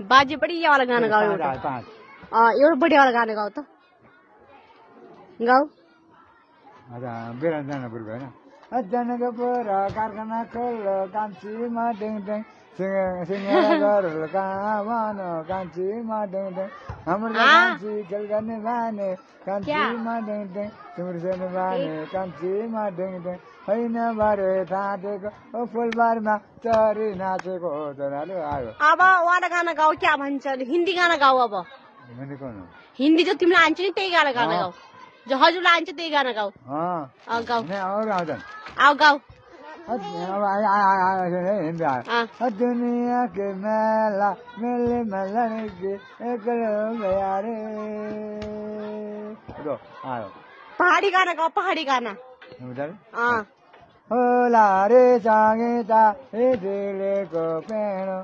बाजे बड़ी ये वाला गाना गाओ एउटा बढी वाला गाना गाओ त गाओ बिरानजनपुरको होइन जनकपुर कारखाना खोल कान्छीमा डेङ डेङ सिंहर कामानो कान्छीमा डेङ डेङ हाम्रो कान्छी खेल गर्ने बाने कान्छीमा डेङ डेङ तिम्रो सानो बाने कान्छीमा डेङ डेङ होइन बारे थाटेको फुलबारीमा चरी नाचेको आयो अब वाला गाना गाओ क्या भन्छ हिन्दी गाना गाओ अब हिन्दी जो तिमीलाई आन्छ नि त्यही गाना गाओ जो हजुरलाई आन्छ त्यही गाना गाओ गाओ आओ गाओ दुनिया के मेला मेले में लड़के रे पहाड़ी गाना गाओ पहाड़ी गाना होला रे जागे ता ए दिले को पेड़ो